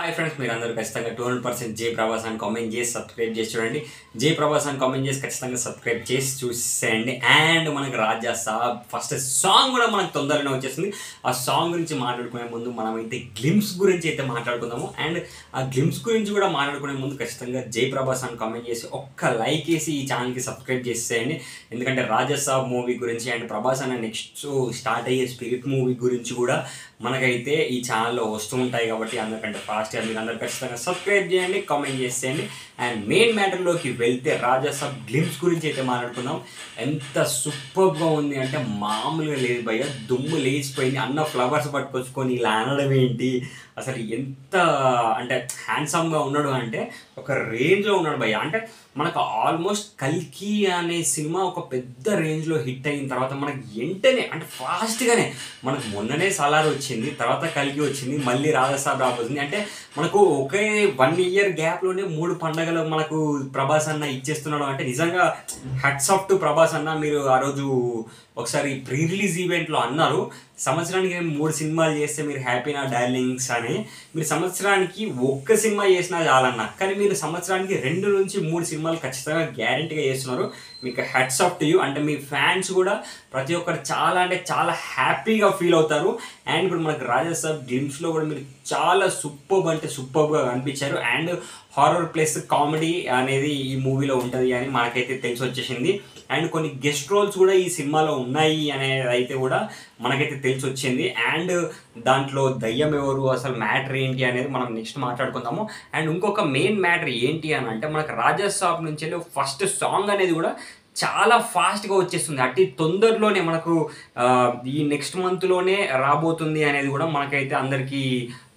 Hi friends, మీరందరూ ఖచ్చితంగా 200% జే ప్రభాస్ అని కామెంట్ చేసి సబ్స్క్రైబ్ చేసి చూడండి. జే ప్రభాస్ అని కామెంట్ చేసి ఖచ్చితంగా సబ్స్క్రైబ్ చేసి చూసేయండి. అండ్ మనకు రాజా సాబ్ ఫస్ట్ సాంగ్ కూడా మనకు తొందరగానే వచ్చేసింది. ఆ సాంగ్ గురించి మాట్లాడుకునే ముందు మనమైతే గ్లిమ్స్ గురించి అయితే మాట్లాడుకుందాము. అండ్ ఆ గ్లిమ్స్ గురించి కూడా మాట్లాడుకునే ముందు ఖచ్చితంగా జై ప్రభాస్ అని కామెంట్ చేసి ఒక్క లైక్ వేసి ఈ ఛానల్కి సబ్స్క్రైబ్ చేసేయండి. ఎందుకంటే రాజా సాబ్ మూవీ గురించి అండ్ ప్రభాస్ అన్న నెక్స్ట్ స్టార్ట్ అయ్యే స్పిరిట్ మూవీ గురించి కూడా మనకైతే ఈ ఛానల్లో వస్తూ ఉంటాయి. కాబట్టి అందరికంటే ఫాస్ట్గా మీరు అందరు ఖచ్చితంగా సబ్స్క్రైబ్ చేయండి, కామెంట్ చేసేయండి. అండ్ మెయిన్ మ్యాటర్లోకి వెళ్తే రాజా సాబ్ గ్లిమ్స్ గురించి అయితే మాట్లాడుకుందాం. ఎంత సూపర్గా ఉంది అంటే మామూలుగా లేదు భయ్య, దుమ్ము లేచిపోయింది. అన్న ఫ్లవర్స్ పట్టుకొచ్చుకొని ఇలా అనడం ఏంటి, అసలు ఎంత అంటే హ్యాండ్సమ్గా ఉన్నాడు అంటే ఒక రేంజ్లో ఉన్నాడు భయ్య. అంటే మనకు ఆల్మోస్ట్ కల్కి అనే సినిమా ఒక పెద్ద రేంజ్లో హిట్ అయిన తర్వాత మనకి వెంటనే అంటే ఫాస్ట్గానే మనకు మొన్ననే సలార్ వచ్చింది, తర్వాత కల్కి వచ్చింది, మళ్ళీ రాజాసాబ్ రాబోతుంది. అంటే మనకు ఒకే 1 ఇయర్ గ్యాప్లోనే 3 పండగలు మనకు ప్రభాస్ అన్న ఇచ్చేస్తున్నాడు. అంటే నిజంగా హ్యాట్స్ ఆఫ్ టు ప్రభాస్ అన్న. మీరు ఆ రోజు ఒకసారి ప్రీ రిలీజ్ ఈవెంట్లో అన్నారు, సంవత్సరానికి 3 సినిమాలు చేస్తే మీరు హ్యాపీనా డార్లింగ్స్ అని. మీరు సంవత్సరానికి ఒక్క సినిమా చేసినా చాలన్నా, కానీ మీరు సంవత్సరానికి 2 నుంచి 3 సినిమాలు ఖచ్చితంగా గ్యారెంటీగా చేస్తున్నారు. మీకు హ్యాట్స్ ఆఫ్ టు యూ. అంటే మీ ఫ్యాన్స్ కూడా ప్రతి ఒక్కరు చాలా అంటే చాలా హ్యాపీగా ఫీల్ అవుతారు. అండ్ ఇప్పుడు మనకు రాజా సాబ్ గ్లిమ్స్లో కూడా మీరు చాలా సూపర్బ్ అంటే సూపర్బ్గా కనిపించారు. అండ్ హారర్ ప్లస్ కామెడీ అనేది ఈ మూవీలో ఉంటుంది అని మనకైతే తెలిసి వచ్చేసింది. అండ్ కొన్ని గెస్ట్ రోల్స్ కూడా ఈ సినిమాలో ఉన్నాయి అనేది అయితే కూడా మనకైతే తెలిసి వచ్చింది. అండ్ దాంట్లో దయ్యం ఎవరు, అసలు మ్యాటర్ ఏంటి అనేది మనం నెక్స్ట్ మాట్లాడుకుందాము. అండ్ ఇంకొక మెయిన్ మ్యాటర్ ఏంటి అని అంటే మనకు రాజా సాబ్ నుంచి వెళ్ళి ఫస్ట్ సాంగ్ అనేది కూడా చాలా ఫాస్ట్గా వచ్చేస్తుంది. అతి తొందరలోనే మనకు ఈ నెక్స్ట్ మంత్లోనే రాబోతుంది అనేది కూడా మనకైతే అందరికీ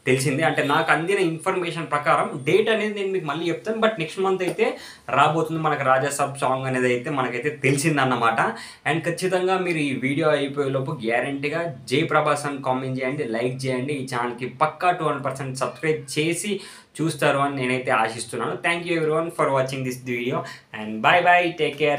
తెలిసింది. అంటే నాకు అందిన ఇన్ఫర్మేషన్ ప్రకారం డేట్ అనేది నేను మీకు మళ్ళీ చెప్తాను, బట్ నెక్స్ట్ మంత్ అయితే రాబోతుంది మనకు రాజా సాబ్ సాంగ్ అనేది అయితే మనకైతే తెలిసిందన్నమాట. అండ్ ఖచ్చితంగా మీరు ఈ వీడియో అయిపోయేలోపు గ్యారంటీగా జై ప్రభాస్ అని కామెంట్ చేయండి, లైక్ చేయండి. ఈ ఛానల్కి పక్కా 200% సబ్స్క్రైబ్ చేసి చూస్తారు అని నేనైతే ఆశిస్తున్నాను. Thank you everyone for watching this video and bye bye, take care.